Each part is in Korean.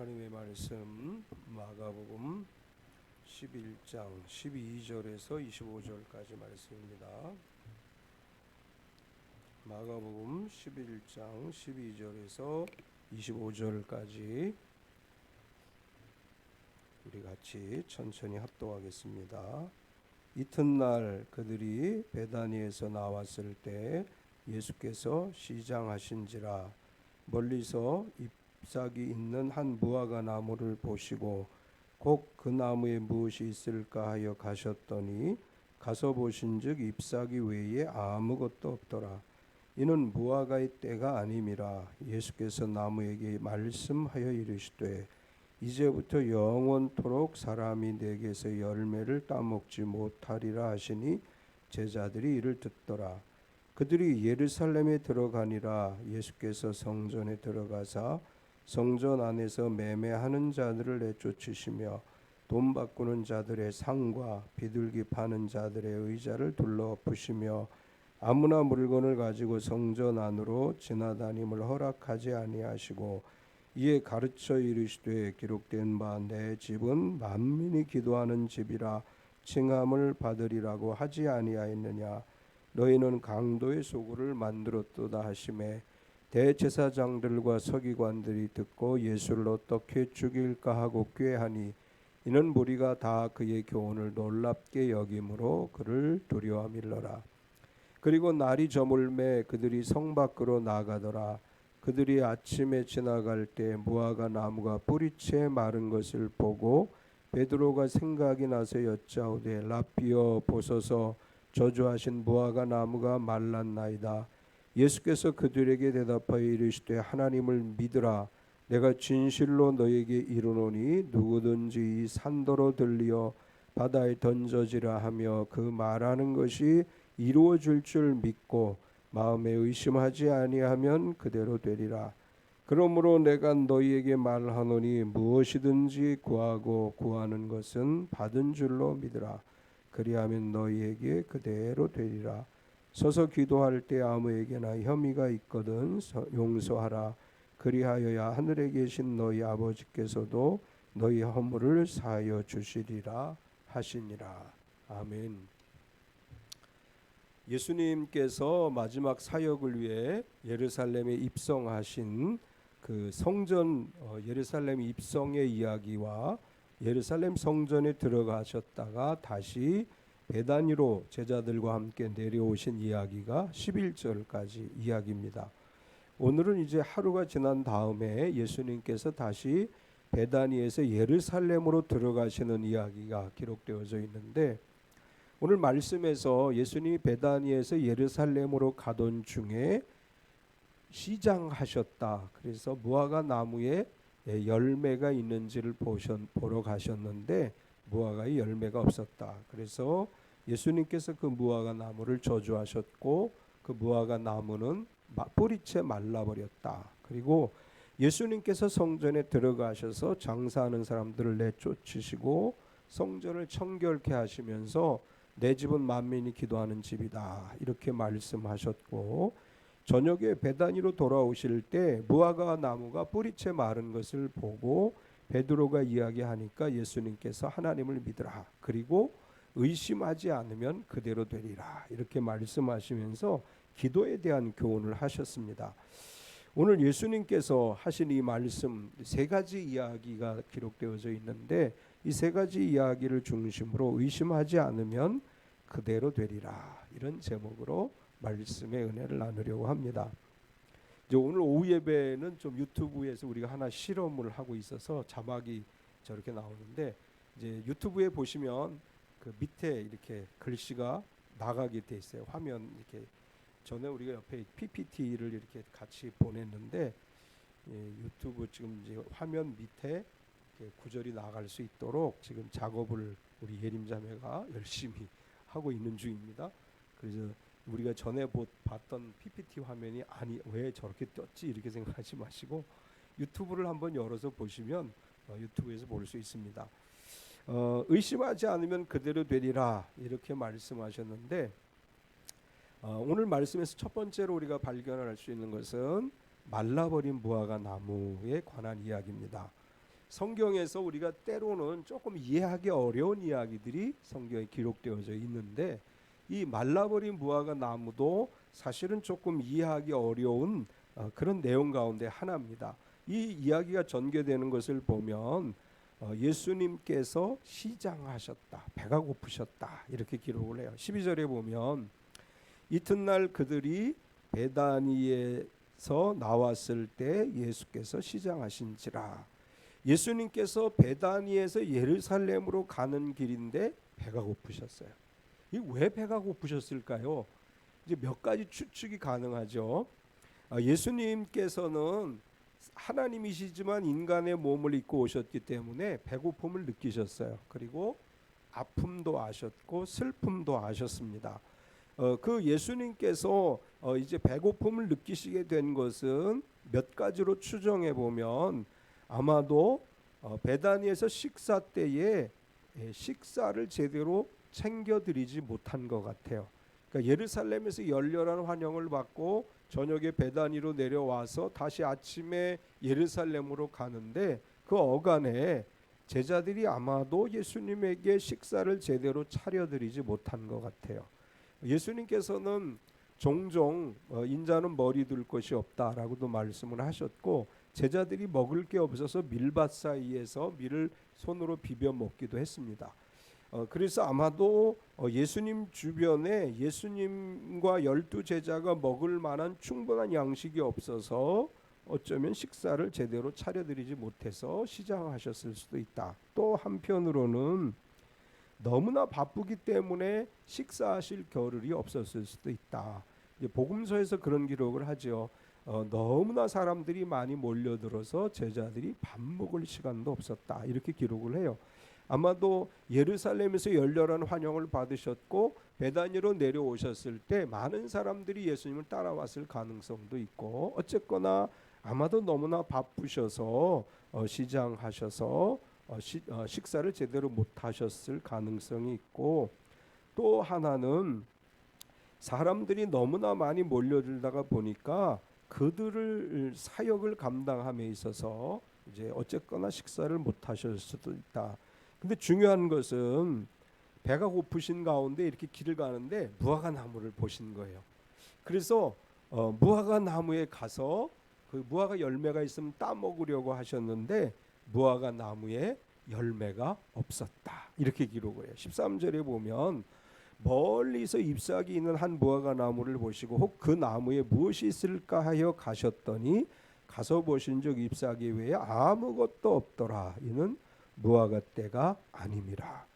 하나님의 말씀 마가복음 11장 12절에서 25절까지 말씀입니다. 마가복음 11장 12절에서 25절까지 우리 같이 천천히 합독하겠습니다. 이튿날 그들이 베다니에서 나왔을 때 예수께서 시장하신지라 멀리서 잎사귀 있는 한 무화과 나무를 보시고 곧 그 나무에 무엇이 있을까 하여 가셨더니 가서 보신즉 잎사귀 외에 아무것도 없더라. 이는 무화과의 때가 아님이라. 예수께서 나무에게 말씀하여 이르시되 이제부터 영원토록 사람이 내게서 열매를 따먹지 못하리라 하시니 제자들이 이를 듣더라. 그들이 예루살렘에 들어가니라. 예수께서 성전에 들어가사 성전 안에서 매매하는 자들을 내쫓으시며 돈 바꾸는 자들의 상과 비둘기 파는 자들의 의자를 둘러엎으시며 아무나 물건을 가지고 성전 안으로 지나다님을 허락하지 아니하시고 이에 가르쳐 이르시되 기록된 바 내 집은 만민이 기도하는 집이라 칭함을 받으리라고 하지 아니하였느냐. 너희는 강도의 소굴을 만들었도다 하시매 대제사장들과 서기관들이 듣고 예수를 어떻게 죽일까 하고 꾀하니 이는 무리가 다 그의 교훈을 놀랍게 여김으로 그를 두려워하밀러라. 그리고 날이 저물매 그들이 성 밖으로 나가더라. 그들이 아침에 지나갈 때 무화과 나무가 뿌리채 마른 것을 보고 베드로가 생각이 나서 여짜오되 라삐어 보소서 저주하신 무화과 나무가 말랐나이다. 예수께서 그들에게 대답하여 이르시되 하나님을 믿으라. 내가 진실로 너에게 이르노니 누구든지 이 산더러 들리어 바다에 던져지라 하며 그 말하는 것이 이루어질 줄 믿고 마음에 의심하지 아니하면 그대로 되리라. 그러므로 내가 너희에게 말하노니 무엇이든지 구하고 구하는 것은 받은 줄로 믿으라. 그리하면 너희에게 그대로 되리라. 서서 기도할 때 아무에게나 혐의가 있거든 용서하라. 그리하여야 하늘에 계신 너희 아버지께서도 너희 허물을 사하여 주시리라 하시니라. 아멘. 예수님께서 마지막 사역을 위해 예루살렘에 입성하신 그 성전 예루살렘 입성의 이야기와 예루살렘 성전에 들어가셨다가 다시 베다니로 제자들과 함께 내려오신 이야기가 11절까지 이야기입니다. 오늘은 이제 하루가 지난 다음에 예수님께서 다시 베다니에서 예루살렘으로 들어가시는 이야기가 기록되어져 있는데 오늘 말씀에서 예수님이 베다니에서 예루살렘으로 가던 중에 시장하셨다. 그래서 무화과 나무에 열매가 있는지를 보러 가셨는데 무화과에 열매가 없었다. 그래서 예수님께서 그 무화과 나무를 저주하셨고 그 무화과 나무는 뿌리채 말라버렸다. 그리고 예수님께서 성전에 들어가셔서 장사하는 사람들을 내쫓으시고 성전을 청결케 하시면서 내 집은 만민이 기도하는 집이다. 이렇게 말씀하셨고 저녁에 베다니로 돌아오실 때 무화과 나무가 뿌리채 마른 것을 보고 베드로가 이야기하니까 예수님께서 하나님을 믿으라. 그리고 의심하지 않으면 그대로 되리라. 이렇게 말씀하시면서 기도에 대한 교훈을 하셨습니다. 오늘 예수님께서 하신 이 말씀 세 가지 이야기가 기록되어져 있는데 이 세 가지 이야기를 중심으로 의심하지 않으면 그대로 되리라. 이런 제목으로 말씀의 은혜를 나누려고 합니다. 이제 오늘 오후 예배는 좀 유튜브에서 우리가 하나 실험을 하고 있어서 자막이 저렇게 나오는데 이제 유튜브에 보시면 그 밑에 이렇게 글씨가 나가게 돼 있어요. 화면 이렇게 전에 우리가 옆에 PPT를 이렇게 같이 보냈는데 유튜브 지금 이제 화면 밑에 구절이 나갈 수 있도록 지금 작업을 우리 예림자매가 열심히 하고 있는 중입니다. 그래서 우리가 전에 봤던 PPT 화면이 아니 왜 저렇게 떴지 이렇게 생각하지 마시고 유튜브를 한번 열어서 보시면 유튜브에서 볼 수 있습니다. 의심하지 않으면 그대로 되리라 이렇게 말씀하셨는데 오늘 말씀에서 첫 번째로 우리가 발견할 수 있는 것은 말라버린 무화과 나무에 관한 이야기입니다. 성경에서 우리가 때로는 조금 이해하기 어려운 이야기들이 성경에 기록되어져 있는데 이 말라버린 무화과 나무도 사실은 조금 이해하기 어려운 그런 내용 가운데 하나입니다. 이 이야기가 전개되는 것을 보면 예수님께서 시장하셨다, 배가 고프셨다 이렇게 기록을 해요. 12절에 보면 이튿날 그들이 베다니에서 나왔을 때 예수께서 시장하신지라. 예수님께서 베다니에서 예루살렘으로 가는 길인데 배가 고프셨어요. 이 왜 배가 고프셨을까요? 이제 몇 가지 추측이 가능하죠. 예수님께서는 하나님이시지만 인간의 몸을 입고 오셨기 때문에 배고픔을 느끼셨어요. 그리고 아픔도 아셨고 슬픔도 아셨습니다. 그 예수님께서 이제 배고픔을 느끼시게 된 것은 몇 가지로 추정해 보면 아마도 베다니에서 식사 때에 식사를 제대로 챙겨드리지 못한 것 같아요. 그러니까 예루살렘에서 열렬한 환영을 받고 저녁에 베다니로 내려와서 다시 아침에 예루살렘으로 가는데 그 어간에 제자들이 아마도 예수님에게 식사를 제대로 차려드리지 못한 것 같아요. 예수님께서는 종종 인자는 머리 둘 것이 없다라고도 말씀을 하셨고 제자들이 먹을 게 없어서 밀밭 사이에서 밀을 손으로 비벼 먹기도 했습니다. 그래서 아마도 예수님 주변에 예수님과 12 제자가 먹을 만한 충분한 양식이 없어서 어쩌면 식사를 제대로 차려드리지 못해서 시장하셨을 수도 있다. 또 한편으로는 너무나 바쁘기 때문에 식사하실 겨를이 없었을 수도 있다. 이제 복음서에서 그런 기록을 하죠. 너무나 사람들이 많이 몰려들어서 제자들이 밥 먹을 시간도 없었다. 이렇게 기록을 해요. 아마도 예루살렘에서 열렬한 환영을 받으셨고 베다니로 내려오셨을 때 많은 사람들이 예수님을 따라왔을 가능성도 있고 어쨌거나 아마도 너무나 바쁘셔서 시장하셔서 식사를 제대로 못하셨을 가능성이 있고 또 하나는 사람들이 너무나 많이 몰려들다가 보니까 그들을 사역을 감당함에 있어서 이제 어쨌거나 식사를 못하셨을 수도 있다. 근데 중요한 것은 배가 고프신 가운데 이렇게 길을 가는데 무화과 나무를 보신 거예요. 그래서 무화과 나무에 가서 그 무화과 열매가 있으면 따 먹으려고 하셨는데 무화과 나무에 열매가 없었다. 이렇게 기록을 해요. 13절에 보면 멀리서 잎사귀 있는 한 무화과 나무를 보시고 혹 그 나무에 무엇이 있을까 하여 가셨더니 가서 보신즉 잎사귀 외에 아무것도 없더라. 이는 무화과 떼가 아님이라.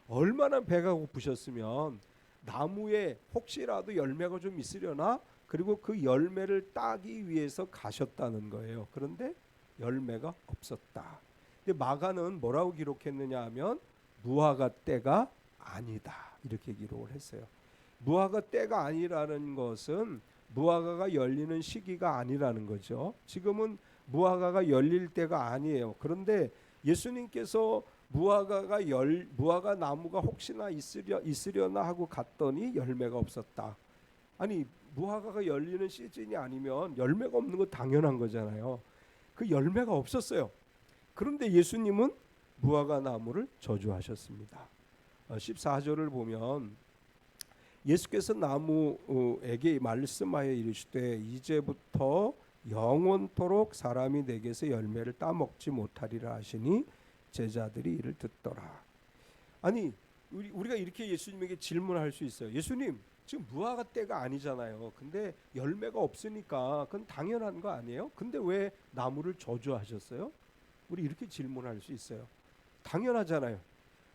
얼마나 배가 고프셨으면 나무에 혹시라도 열매가 좀 있으려나 그리고 그 열매를 따기 위해서 가셨다는 거예요. 그런데 열매가 없었다. 근데 마가는 뭐라고 기록했느냐 하면 무화과 떼가 아니다 이렇게 기록을 했어요. 무화과 떼가 아니라는 것은 무화과가 열리는 시기가 아니라는 거죠. 지금은 무화과가 열릴 때가 아니에요. 그런데 예수님께서 무화과 나무가 혹시나 있으려나 하고 갔더니 열매가 없었다. 아니 무화과가 열리는 시즌이 아니면 열매가 없는 거 당연한 거잖아요. 그 열매가 없었어요. 그런데 예수님은 무화과 나무를 저주하셨습니다. 14절을 보면 예수께서 나무에게 말씀하여 이르시되 이제부터 영원토록 사람이 내게서 열매를 따먹지 못하리라 하시니 제자들이 이를 듣더라. 아니 우리가 이렇게 예수님에게 질문할 수 있어요. 예수님 지금 무화과 때가 아니잖아요. 근데 열매가 없으니까 그건 당연한 거 아니에요? 근데 왜 나무를 저주하셨어요? 우리 이렇게 질문할 수 있어요. 당연하잖아요.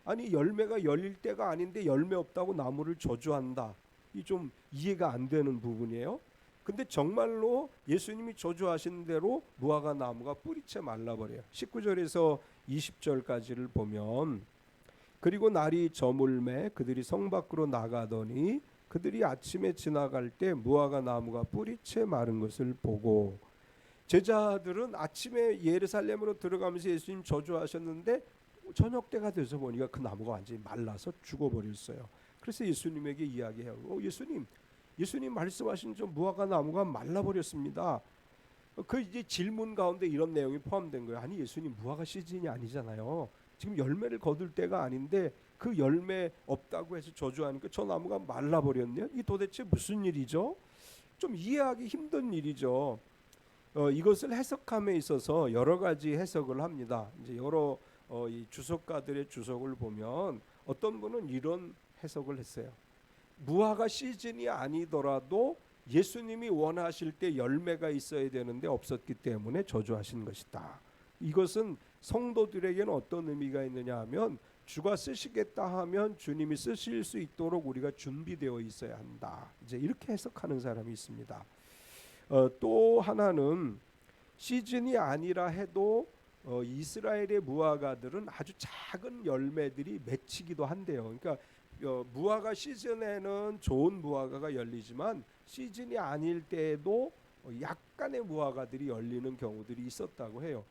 아니 열매가 열릴 때가 아닌데 열매 없다고 나무를 저주한다. 이 좀 이해가 안 되는 부분이에요. 근데 정말로 예수님이 저주하신 대로 무화과 나무가 뿌리채 말라버려요. 19절에서 20절까지를 보면 그리고 날이 저물매 그들이 성 밖으로 나가더니 그들이 아침에 지나갈 때 무화과 나무가 뿌리채 마른 것을 보고 제자들은 아침에 예루살렘으로 들어가면서 예수님 저주하셨는데 저녁 때가 돼서 보니까 그 나무가 완전히 말라서 죽어버렸어요. 그래서 예수님에게 이야기해요. 예수님 말씀하신 저 무화과 나무가 말라버렸습니다. 그 이제 질문 가운데 이런 내용이 포함된 거예요. 아니 예수님 무화과 시즌이 아니잖아요. 지금 열매를 거둘 때가 아닌데 그 열매 없다고 해서 저주하니까 저 나무가 말라버렸네요. 이 도대체 무슨 일이죠? 좀 이해하기 힘든 일이죠. 이것을 해석함에 있어서 여러 가지 해석을 합니다. 이제 여러 이 주석가들의 주석을 보면 어떤 분은 이런 해석을 했어요. 무화과 시즌이 아니더라도 예수님이 원하실 때 열매가 있어야 되는데 없었기 때문에 저주하신 것이다. 이것은 성도들에게는 어떤 의미가 있느냐 하면 주가 쓰시겠다 하면 주님이 쓰실 수 있도록 우리가 준비되어 있어야 한다. 이제 이렇게 해석하는 사람이 있습니다. 또 하나는 시즌이 아니라 해도 이스라엘의 무화과들은 아주 작은 열매들이 맺히기도 한대요. 그러니까 무화과 시즌에는 좋은 무화과가 열리지만 시즌이 아닐 때에도 약간의 무화과들이 열리는 경우들이 있었다고 해요.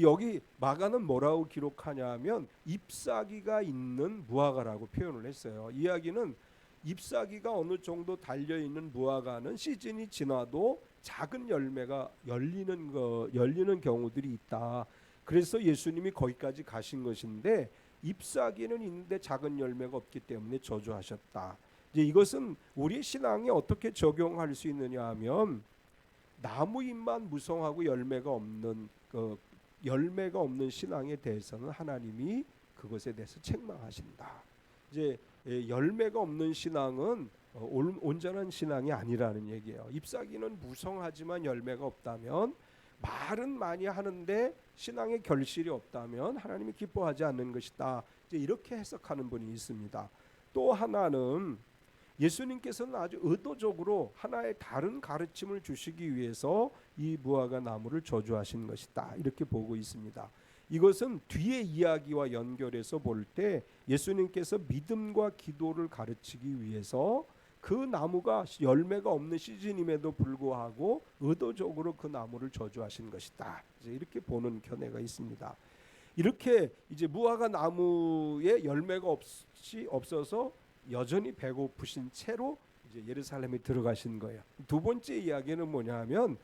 여기 마가는 뭐라고 기록하냐면 잎사귀가 있는 무화과라고 표현을 했어요. 이야기는 잎사귀가 어느 정도 달려 있는 무화과는 시즌이 지나도 작은 열매가 열리는 경우들이 있다. 그래서 예수님이 거기까지 가신 것인데 잎사귀는 있는데 작은 열매가 없기 때문에 저주하셨다. 이제 이것은 우리 신앙에 어떻게 적용할 수 있느냐 하면 나무 잎만 무성하고 열매가 없는 신앙에 대해서는 하나님이 그것에 대해서 책망하신다. 이제 열매가 없는 신앙은 온전한 신앙이 아니라는 얘기예요. 잎사귀는 무성하지만 열매가 없다면, 말은 많이 하는데 신앙의 결실이 없다면 하나님이 기뻐하지 않는 것이다. 이제 이렇게 해석하는 분이 있습니다. 또 하나는 예수님께서는 아주 의도적으로 하나의 다른 가르침을 주시기 위해서 이 무화과 나무를 저주하신 것이다. 이렇게 보고 있습니다. 이것은 뒤의 이야기와 연결해서 볼 때 예수님께서 믿음과 기도를 가르치기 위해서 그 나무가 열매가 없는 시즌임에도 불구하고 의도적으로 그 나무를 저주하신 것이다. 이제 이렇게 보는 견해가 있습니다. 이렇게 이제 무화과 나무에 열매가 없어서 여전히 배고프신 채로 이제 예루살렘에 들어가신 거예요. 두 번째 이야기는 뭐냐면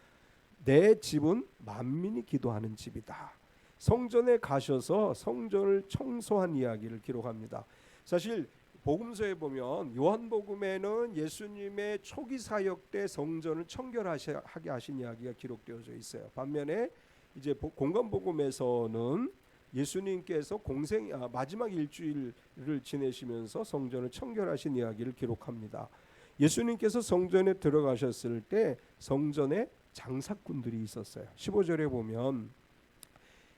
내 집은 만민이 기도하는 집이다. 성전에 가셔서 성전을 청소한 이야기를 기록합니다. 사실 복음서에 보면 요한복음에는 예수님의 초기 사역 때 성전을 청결하게 하신 이야기가 기록되어져 있어요. 반면에 이제 공관복음에서는 예수님께서 마지막 일주일을 지내시면서 성전을 청결하신 이야기를 기록합니다. 예수님께서 성전에 들어가셨을 때 성전에 장사꾼들이 있었어요. 15절에 보면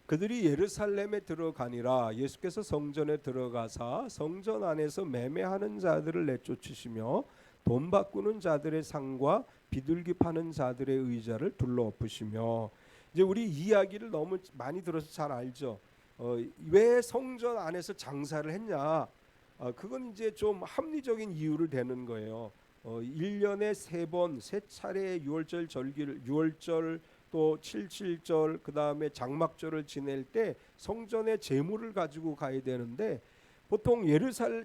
그들이 예루살렘에 들어가니라. 예수께서 성전에 들어가사 성전 안에서 매매하는 자들을 내쫓으시며 돈 바꾸는 자들의 상과 비둘기 파는 자들의 의자를 둘러엎으시며. 이제 우리 이야기를 너무 많이 들어서 잘 알죠. 왜 성전 안에서 장사를 했냐? 그건 이제 좀 합리적인 이유를 대는 거예요. 1년에 3번, 3차례의 유월절 절기를, 유월절 또 77절, 그 다음에 장막절을 지낼 때 성전에 제물을 가지고 가야 되는데, 보통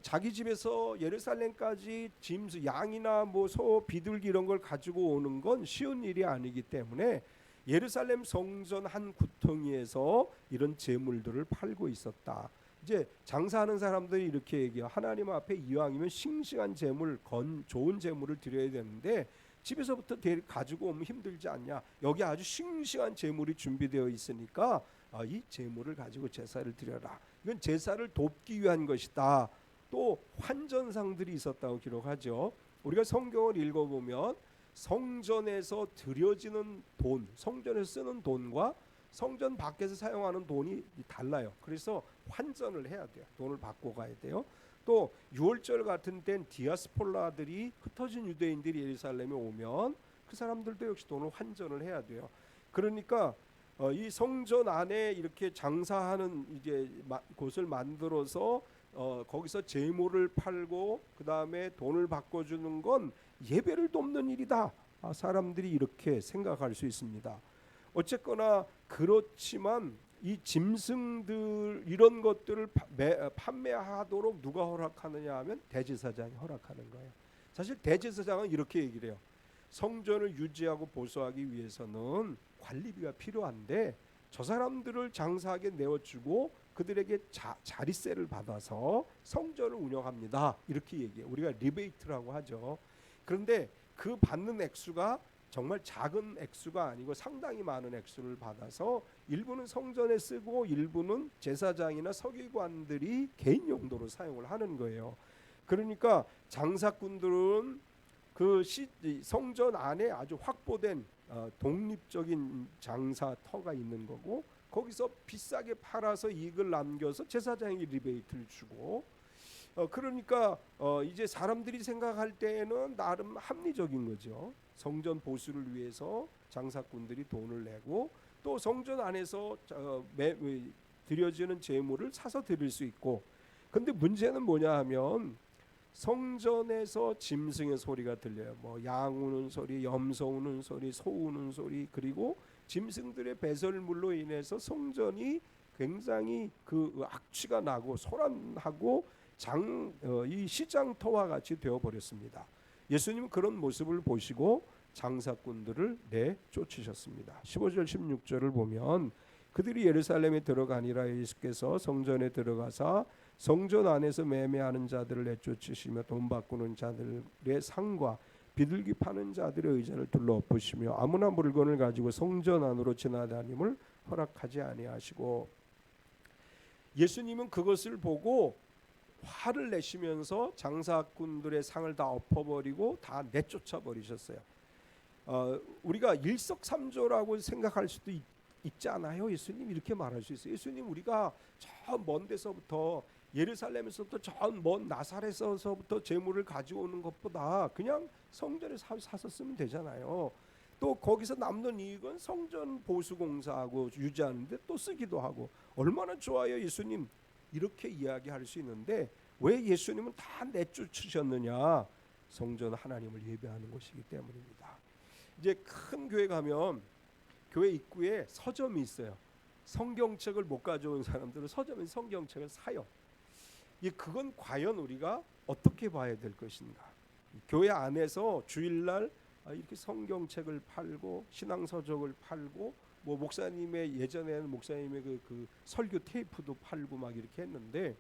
자기 집에서 예루살렘까지 짐승, 양이나 뭐 소, 비둘기 이런 걸 가지고 오는 건 쉬운 일이 아니기 때문에 예루살렘 성전 한 구덩이에서 이런 제물들을 팔고 있었다. 이제 장사하는 사람들이 이렇게 얘기해요. 하나님 앞에 이왕이면 싱싱한 제물, 좋은 제물을 드려야 되는데 집에서부터 가지고 오면 힘들지 않냐. 여기 아주 싱싱한 제물이 준비되어 있으니까 이 제물을 가지고 제사를 드려라. 이건 제사를 돕기 위한 것이다. 또 환전상들이 있었다고 기록하죠. 우리가 성경을 읽어보면 성전에서 드려지는 돈, 성전에서 쓰는 돈과 성전 밖에서 사용하는 돈이 달라요. 그래서 환전을 해야 돼요. 돈을 받고 가야 돼요. 또 유월절 같은 땐 디아스폴라들이, 흩어진 유대인들이 예루살렘에 오면 그 사람들도 역시 돈을 환전을 해야 돼요. 그러니까 이 성전 안에 이렇게 장사하는 이제 곳을 만들어서 거기서 제물을 팔고 그 다음에 돈을 바꿔주는 건 예배를 돕는 일이다. 사람들이 이렇게 생각할 수 있습니다. 어쨌거나 그렇지만 이 짐승들 이런 것들을 판매하도록 누가 허락하느냐 하면 대제사장이 허락하는 거예요. 사실 대제사장은 이렇게 얘기를 해요. 성전을 유지하고 보수하기 위해서는 관리비가 필요한데 저 사람들을 장사하게 내어주고 그들에게 자리세를 받아서 성전을 운영합니다. 이렇게 얘기해요. 우리가 리베이트라고 하죠. 그런데 그 받는 액수가 정말 작은 액수가 아니고 상당히 많은 액수를 받아서 일부는 성전에 쓰고 일부는 제사장이나 서기관들이 개인 용도로 사용을 하는 거예요. 그러니까 장사꾼들은 그 성전 안에 아주 확보된 독립적인 장사터가 있는 거고 거기서 비싸게 팔아서 이익을 남겨서 제사장이 리베이트를 주고 그러니까 이제 사람들이 생각할 때에는 나름 합리적인 거죠. 성전 보수를 위해서 장사꾼들이 돈을 내고 또 성전 안에서 드려지는 제물을 사서 드릴 수 있고 근데 문제는 뭐냐 하면 성전에서 짐승의 소리가 들려요. 뭐 양 우는 소리, 염소 우는 소리, 소 우는 소리 그리고 짐승들의 배설물로 인해서 성전이 굉장히 그 악취가 나고 소란하고 이 시장터와 같이 되어 버렸습니다. 예수님은 그런 모습을 보시고 장사꾼들을 내쫓으셨습니다. 15절 16절을 보면 그들이 예루살렘에 들어가니라 예수께서 성전에 들어가사 성전 안에서 매매하는 자들을 내쫓으시며 돈 바꾸는 자들의 상과 비둘기 파는 자들의 의자를 둘러엎으시며 아무나 물건을 가지고 성전 안으로 지나다님을 허락하지 아니하시고 예수님은 그것을 보고 화를 내시면서 장사꾼들의 상을 다 엎어버리고 다 내쫓아 버리셨어요. 우리가 일석삼조라고 생각할 수도 있지 않아요? 예수님 이렇게 말할 수 있어요. 예수님 우리가 저 먼 데서부터 예루살렘에서부터 저 먼 나사렛에서부터 재물을 가져오는 것보다 그냥 성전에 사서 쓰면 되잖아요. 또 거기서 남는 이익은 성전 보수 공사하고 유지하는데 또 쓰기도 하고 얼마나 좋아요 예수님 이렇게 이야기할 수 있는데 왜 예수님은 다 내쫓으셨느냐? 성전 하나님을 예배하는 곳이기 때문입니다. 이제 큰 교회 가면 교회 입구에 서점이 있어요. 성경책을 못 가져온 사람들은 서점에 성경책을 사요. 그건 과연 우리가 어떻게 봐야 될 것인가? 교회 안에서 주일날 이렇게 성경책을 팔고 신앙서적을 팔고 뭐 목사님의 예전에는 목사님의 그 설교 테이프도 팔고 막 이렇게 했는데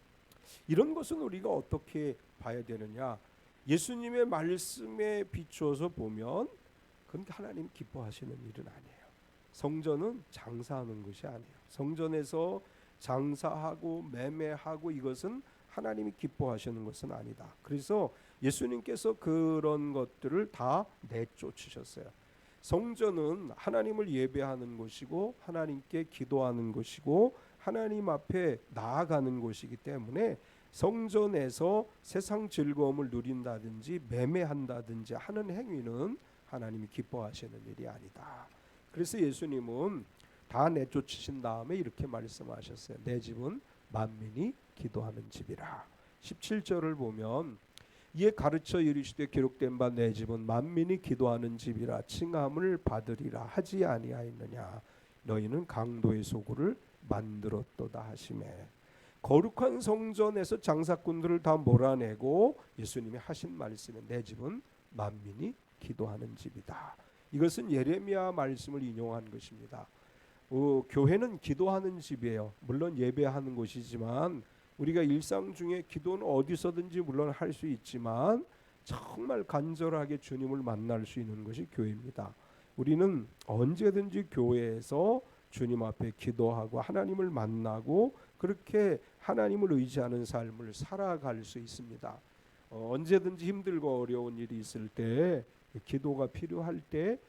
이런 것은 우리가 어떻게 봐야 되느냐? 예수님의 말씀에 비추어서 보면 그건 하나님 기뻐하시는 일은 아니에요. 성전은 장사하는 것이 아니에요. 성전에서 장사하고 매매하고 이것은 하나님이 기뻐하시는 것은 아니다. 그래서 예수님께서 그런 것들을 다 내쫓으셨어요. 성전은 하나님을 예배하는 곳이고 하나님께 기도하는 곳이고 하나님 앞에 나아가는 곳이기 때문에 성전에서 세상 즐거움을 누린다든지 매매한다든지 하는 행위는 하나님이 기뻐하시는 일이 아니다. 그래서 예수님은 다 내쫓으신 다음에 이렇게 말씀하셨어요. 내 집은 만민이 기도하는 집이라. 17절을 보면 이에 가르쳐 이르시되 기록된 바 내 집은 만민이 기도하는 집이라 칭함을 받으리라 하지 아니하였느냐. 너희는 강도의 소굴을 만들었도다 하시매. 거룩한 성전에서 장사꾼들을 다 몰아내고 예수님이 하신 말씀에 내 집은 만민이 기도하는 집이다. 이것은 예레미야 말씀을 인용한 것입니다. 교회는 기도하는 집이에요. 물론 예배하는 곳이지만 우리가 일상 중에 기도는 어디서든지 물론 할 수 있지만 정말 간절하게 주님을 만날 수 있는 것이 교회입니다. 우리는 언제든지 교회에서 주님 앞에 기도하고 하나님을 만나고 그렇게 하나님을 의지하는 삶을 살아갈 수 있습니다. 언제든지 힘들고 어려운 일이 있을 때 기도가 필요할 때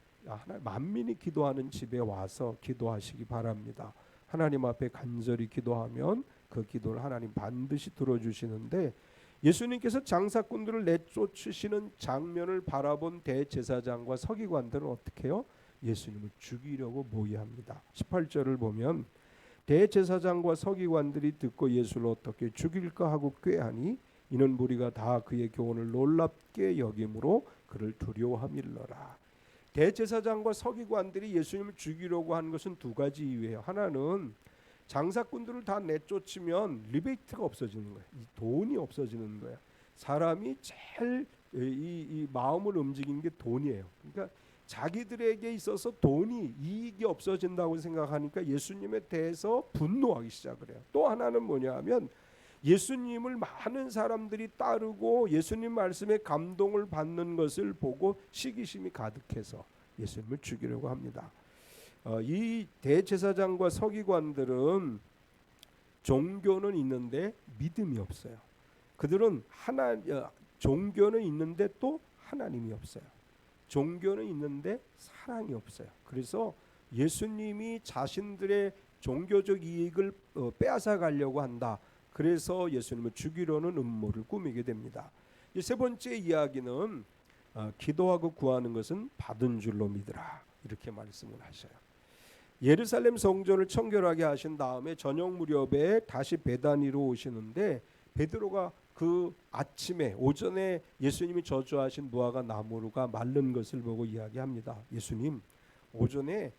만민이 기도하는 집에 와서 기도하시기 바랍니다. 하나님 앞에 간절히 기도하면 그 기도를 하나님 반드시 들어주시는데 예수님께서 장사꾼들을 내쫓으시는 장면을 바라본 대제사장과 서기관들은 어떻게 해요? 예수님을 죽이려고 모의합니다. 18절을 보면 대제사장과 서기관들이 듣고 예수를 어떻게 죽일까 하고 꾀하니 이는 무리가 다 그의 교훈을 놀랍게 여김으로 그를 두려워함일러라. 대제사장과 서기관들이 예수님을 죽이려고 한 것은 두 가지 이유예요. 하나는 장사꾼들을 다 내쫓으면 리베이트가 없어지는 거예요. 이 돈이 없어지는 거예요. 사람이 제일 이 마음을 움직이는 게 돈이에요. 그러니까 자기들에게 있어서 돈이 이익이 없어진다고 생각하니까 예수님에 대해서 분노하기 시작을 해요. 또 하나는 뭐냐 하면 예수님을 많은 사람들이 따르고 예수님 말씀에 감동을 받는 것을 보고 시기심이 가득해서 예수님을 죽이려고 합니다. 이 대제사장과 서기관들은 종교는 있는데 믿음이 없어요. 그들은 종교는 있는데 또 하나님이 없어요. 종교는 있는데 사랑이 없어요. 그래서 예수님이 자신들의 종교적 이익을 빼앗아 가려고 한다. 그래서 예수님을 죽이려는 음모를 꾸미게 됩니다. 세 번째 이야기는 기도하고 구하는 것은 받은 줄로 믿으라, 이렇게 말씀을 하셔요. 예루살렘 성전을 청결하게 하신 다음에 저녁 무렵에 다시 베다니로 오시는데 베드로가 그 아침에 오전에 예수님이 저주하신 무화과 나무가 마른 것을 보고 이야기합니다. 예수님, 오전에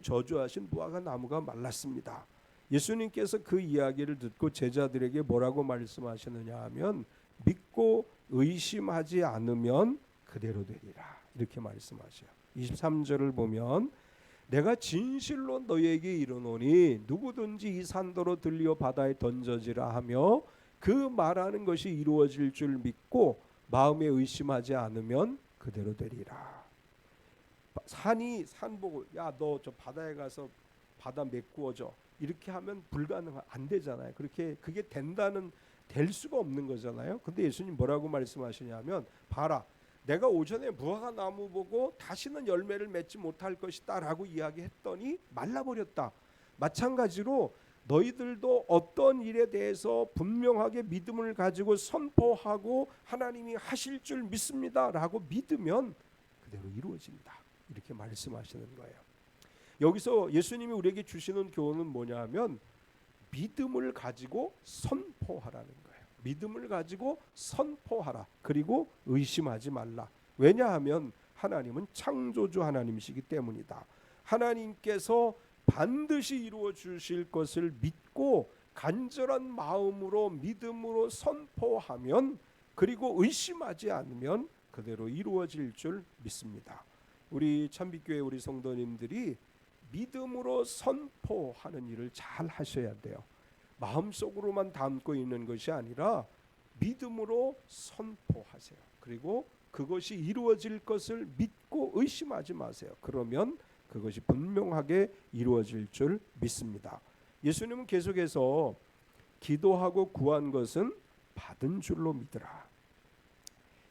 저주하신 무화과 나무가 말랐습니다. 예수님께서 그 이야기를 듣고 제자들에게 뭐라고 말씀하시느냐 하면 믿고 의심하지 않으면 그대로 되리라, 이렇게 말씀하셔요. 23절을 보면 내가 진실로 너희에게 이르노니 누구든지 이 산더러 들려 바다에 던져지라 하며 그 말하는 것이 이루어질 줄 믿고 마음에 의심하지 않으면 그대로 되리라. 산 보고 야 너 저 바다에 가서 바다 메꾸어줘, 이렇게 하면 안 되잖아요. 그게 될 수가 없는 거잖아요. 근데 예수님 뭐라고 말씀하시냐면 봐라, 내가 오전에 무화과 나무 보고 다시는 열매를 맺지 못할 것이다 라고 이야기했더니 말라버렸다. 마찬가지로 너희들도 어떤 일에 대해서 분명하게 믿음을 가지고 선포하고 하나님이 하실 줄 믿습니다 라고 믿으면 그대로 이루어진다, 이렇게 말씀하시는 거예요. 여기서 예수님이 우리에게 주시는 교훈은 뭐냐 하면 믿음을 가지고 선포하라는 거예요. 믿음을 가지고 선포하라. 그리고 의심하지 말라. 왜냐하면 하나님은 창조주 하나님이시기 때문이다. 하나님께서 반드시 이루어 주실 것을 믿고 간절한 마음으로 믿음으로 선포하면, 그리고 의심하지 않으면 그대로 이루어질 줄 믿습니다. 우리 참빛교회 우리 성도님들이 믿음으로 선포하는 일을 잘 하셔야 돼요. 마음속으로만 담고 있는 것이 아니라 믿음으로 선포하세요. 그리고 그것이 이루어질 것을 믿고 의심하지 마세요. 그러면 그것이 분명하게 이루어질 줄 믿습니다. 예수님은 계속해서 기도하고 구한 것은 받은 줄로 믿으라.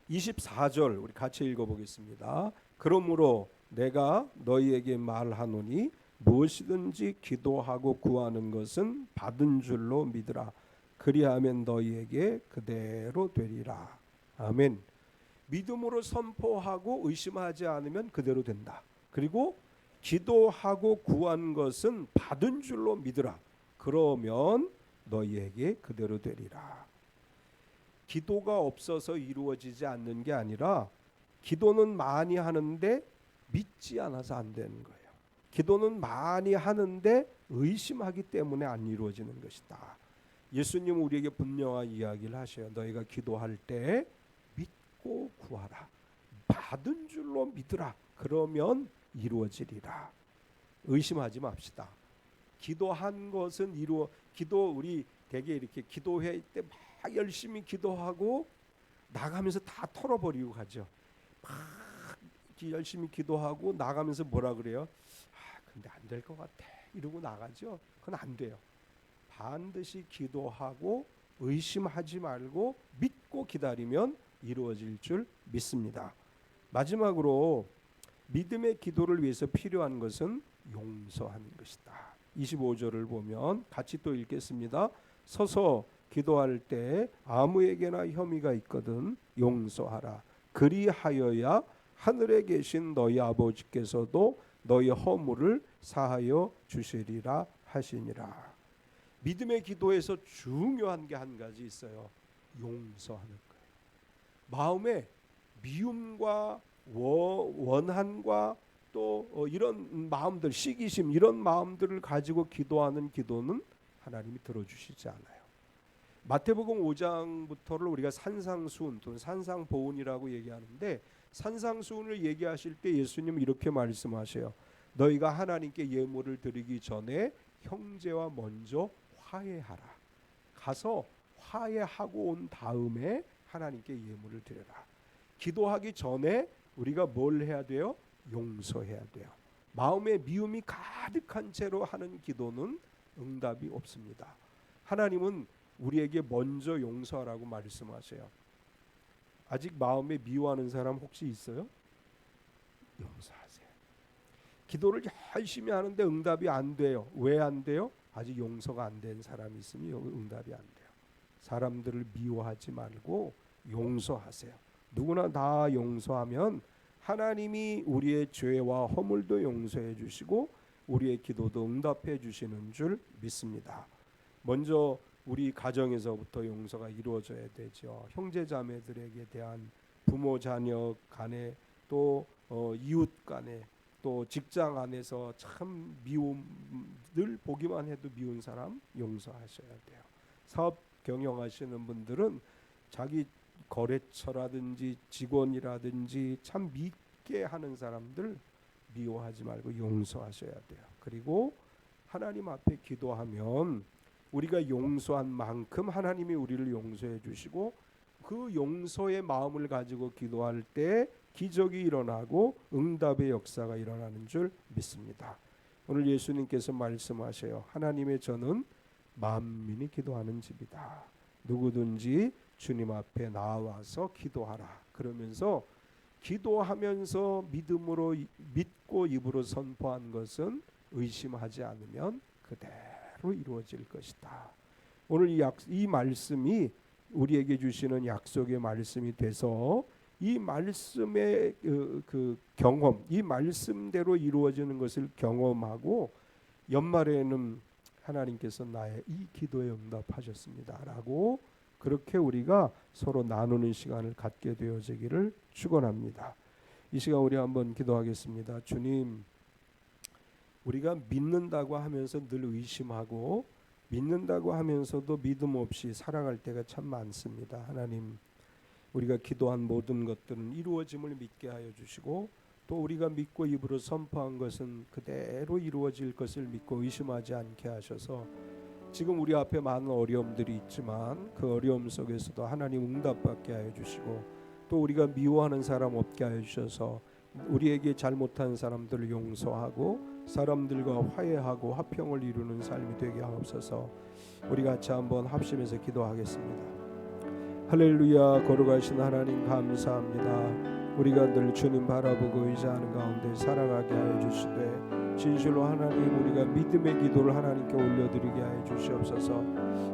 24절 우리 같이 읽어보겠습니다. 그러므로 내가 너희에게 말하노니 무엇이든지 기도하고 구하는 것은 받은 줄로 믿으라. 그리하면 너희에게 그대로 되리라. 아멘. 믿음으로 선포하고 의심하지 않으면 그대로 된다. 그리고 기도하고 구한 것은 받은 줄로 믿으라. 그러면 너희에게 그대로 되리라. 기도가 없어서 이루어지지 않는 게 아니라 기도는 많이 하는데 믿지 않아서 안 되는 거예요. 기도는 많이 하는데 의심하기 때문에 안 이루어지는 것이다. 예수님은 우리에게 분명한 이야기를 하셔요. 너희가 기도할 때 믿고 구하라. 받은 줄로 믿으라. 그러면 이루어지리라. 의심하지 맙시다. 기도한 것은 우리 되게 이렇게 기도회 때 막 열심히 기도하고 나가면서 다 털어버리고 가죠. 막 열심히 기도하고 나가면서 뭐라 그래요? 근데 안 될 것 같아 이러고 나가죠. 그건 안 돼요. 반드시 기도하고 의심하지 말고 믿고 기다리면 이루어질 줄 믿습니다. 마지막으로 믿음의 기도를 위해서 필요한 것은 용서하는 것이다. 25절을 보면 같이 또 읽겠습니다. 서서 기도할 때 아무에게나 혐의가 있거든 용서하라. 그리하여야 하늘에 계신 너희 아버지께서도 너희 허물을 사하여 주시리라 하시니라. 믿음의 기도에서 중요한 게 한 가지 있어요. 용서하는 거예요. 마음에 미움과 원한과 또 이런 마음들, 시기심 이런 마음들을 가지고 기도하는 기도는 하나님이 들어주시지 않아요. 마태복음 5장부터를 우리가 산상수훈 또는 산상보훈이라고 얘기하는데, 산상수훈을 얘기하실 때 예수님은 이렇게 말씀하셔요. 너희가 하나님께 예물을 드리기 전에 형제와 먼저 화해하라. 가서 화해하고 온 다음에 하나님께 예물을 드려라. 기도하기 전에 우리가 뭘 해야 돼요? 용서해야 돼요. 마음에 미움이 가득한 채로 하는 기도는 응답이 없습니다. 하나님은 우리에게 먼저 용서하라고 말씀하세요. 아직 마음에 미워하는 사람 혹시 있어요? 용서하세요. 기도를 열심히 하는데 응답이 안 돼요. 왜 안 돼요? 아직 용서가 안 된 사람이 있으면 응답이 안 돼요. 사람들을 미워하지 말고 용서하세요. 누구나 다 용서하면 하나님이 우리의 죄와 허물도 용서해 주시고 우리의 기도도 응답해 주시는 줄 믿습니다. 먼저 우리 가정에서부터 용서가 이루어져야 되죠. 형제 자매들에게 대한 부모 자녀 간에 또 이웃 간에 또 직장 안에서 참 미움, 늘 보기만 해도 미운 사람 용서하셔야 돼요. 사업 경영하시는 분들은 자기 거래처라든지 직원이라든지 참 믿게 하는 사람들 미워하지 말고 용서하셔야 돼요. 그리고 하나님 앞에 기도하면 우리가 용서한 만큼 하나님이 우리를 용서해 주시고 그 용서의 마음을 가지고 기도할 때 기적이 일어나고 응답의 역사가 일어나는 줄 믿습니다. 오늘 예수님께서 말씀하셔요. 하나님의 전은 만민이 기도하는 집이다. 누구든지 주님 앞에 나와서 기도하라. 그러면서 기도하면서 믿음으로 믿고 입으로 선포한 것은 의심하지 않으면 그대로 이루어질 것이다. 오늘 이 말씀이 우리에게 주시는 약속의 말씀이 돼서 이 말씀의 그 경험, 이 말씀대로 이루어지는 것을 경험하고 연말에는 하나님께서 나의 이 기도에 응답하셨습니다라고 그렇게 우리가 서로 나누는 시간을 갖게 되어지기를 축원합니다. 이 시간 우리 한번 기도하겠습니다. 주님, 우리가 믿는다고 하면서 늘 의심하고 믿는다고 하면서도 믿음 없이 살아갈 때가 참 많습니다. 하나님, 우리가 기도한 모든 것들은 이루어짐을 믿게 하여 주시고 또 우리가 믿고 입으로 선포한 것은 그대로 이루어질 것을 믿고 의심하지 않게 하셔서 지금 우리 앞에 많은 어려움들이 있지만 그 어려움 속에서도 하나님 응답받게 하여 주시고 또 우리가 미워하는 사람 없게 하여 주셔서 우리에게 잘못한 사람들을 용서하고 사람들과 화해하고 화평을 이루는 삶이 되게 하옵소서. 우리 같이 한번 합심해서 기도하겠습니다. 할렐루야. 거룩하신 하나님 감사합니다. 우리가 늘 주님 바라보고 의지하는 가운데 살아가게 하여 주시되 진실로 하나님 우리가 믿음의 기도를 하나님께 올려드리게 하여 주시옵소서.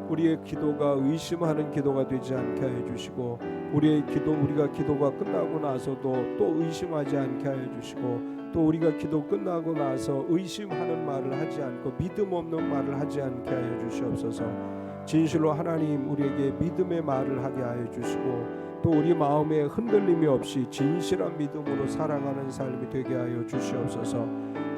우리의 기도가 의심하는 기도가 되지 않게 하여 주시고 우리의 우리가 기도가 끝나고 나서도 또 의심하지 않게 하여 주시고 또 우리가 기도 끝나고 나서 의심하는 말을 하지 않고 믿음 없는 말을 하지 않게 하여 주시옵소서. 진실로 하나님 우리에게 믿음의 말을 하게 하여 주시고 또 우리 마음에 흔들림이 없이 진실한 믿음으로 살아가는 삶이 되게 하여 주시옵소서.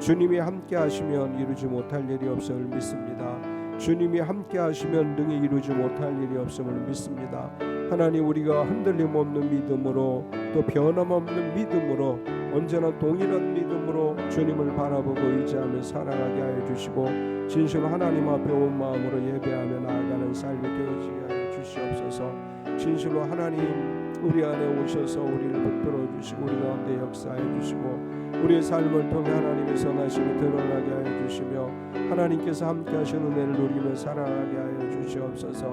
주님이 함께 하시면 이루지 못할 일이 없음을 믿습니다. 주님이 함께 하시면 능히 이루지 못할 일이 없음을 믿습니다. 하나님 우리가 흔들림 없는 믿음으로 또 변함없는 믿음으로 언제나 동일한 믿음으로 주님을 바라보고 의지하며 살아가게 하여 주시고 진실로 하나님 앞에 온 마음으로 예배하며 나아가는 삶이 되어지게 하여 주시옵소서. 진실로 하나님 우리 안에 오셔서 우리를 붙들어 주시고 우리 가운데 역사해 주시고 우리의 삶을 통해 하나님의 선하심이 드러나게 하여 주시며 하나님께서 함께 하시는 은혜를 누리며 살아가게 하여 주시옵소서.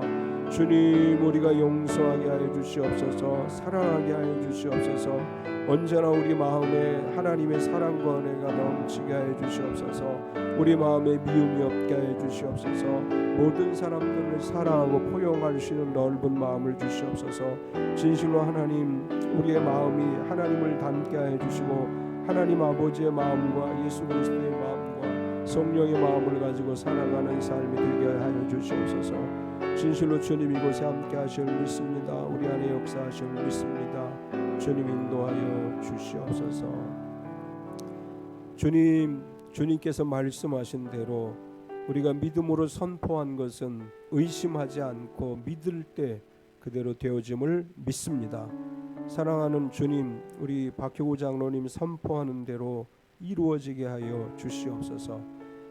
주님 우리가 용서하게 하여 주시옵소서. 사랑하게 하여 주시옵소서. 언제나 우리 마음에 하나님의 사랑과 은혜가 넘치게 하여 주시옵소서. 우리 마음에 미움이 없게 하여 주시옵소서. 모든 사람들을 사랑하고 포용할 수 있는 넓은 마음을 주시옵소서. 진실로 하나님 우리의 마음이 하나님을 닮게 하여 주시고 하나님 아버지의 마음과 예수 그리스도의 마음과 성령의 마음을 가지고 살아가는 삶이 되게 하여 주시옵소서. 진실로 주님 이곳에 함께 하실 믿습니다. 우리 안에 역사하실 믿습니다. 주님 인도하여 주시옵소서. 주님께서 말씀하신 대로 우리가 믿음으로 선포한 것은 의심하지 않고 믿을 때 그대로 되어짐을 믿습니다. 사랑하는 주님, 우리 박효구 장로님 선포하는 대로 이루어지게 하여 주시옵소서.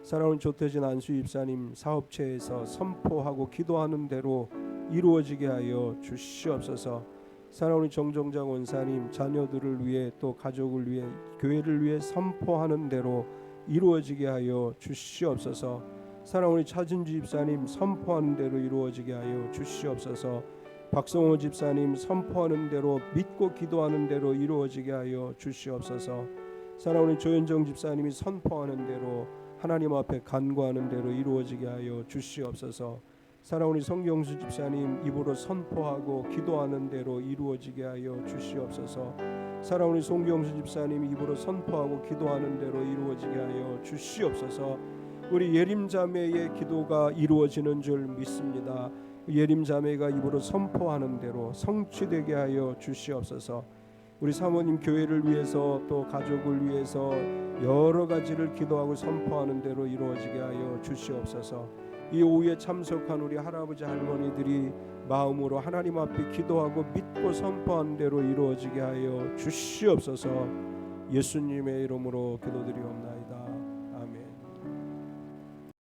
사랑하는 조태진 안수 집사님 사업체에서 선포하고 기도하는 대로 이루어지게 하여 주시옵소서. 사랑하는 정종장 원사님 자녀들을 위해 또 가족을 위해 교회를 위해 선포하는 대로 이루어지게 하여 주시옵소서. 사랑하는 차진주 집사님 선포하는 대로 이루어지게 하여 주시옵소서. 박성호 집사님 선포하는 대로 믿고 기도하는 대로 이루어지게 하여 주시옵소서. 사랑하는 조현정 집사님이 선포하는 대로 하나님 앞에 간구하는 대로 이루어지게 하여 주시옵소서. 사랑하는 성경수 집사님 입으로 선포하고 기도하는 대로 이루어지게 하여 주시옵소서. 사랑하는 송경수 집사님 입으로 선포하고 기도하는 대로 이루어지게 하여 주시옵소서. 우리 예림 자매의 기도가 이루어지는 줄 믿습니다. 예림 자매가 입으로 선포하는 대로 성취되게 하여 주시옵소서. 우리 사모님 교회를 위해서 또 가족을 위해서 여러 가지를 기도하고 선포하는 대로 이루어지게 하여 주시옵소서. 이 오후에 참석한 우리 할아버지 할머니들이 마음으로 하나님 앞에 기도하고 믿고 선포한 대로 이루어지게 하여 주시옵소서. 예수님의 이름으로 기도드리옵나이다.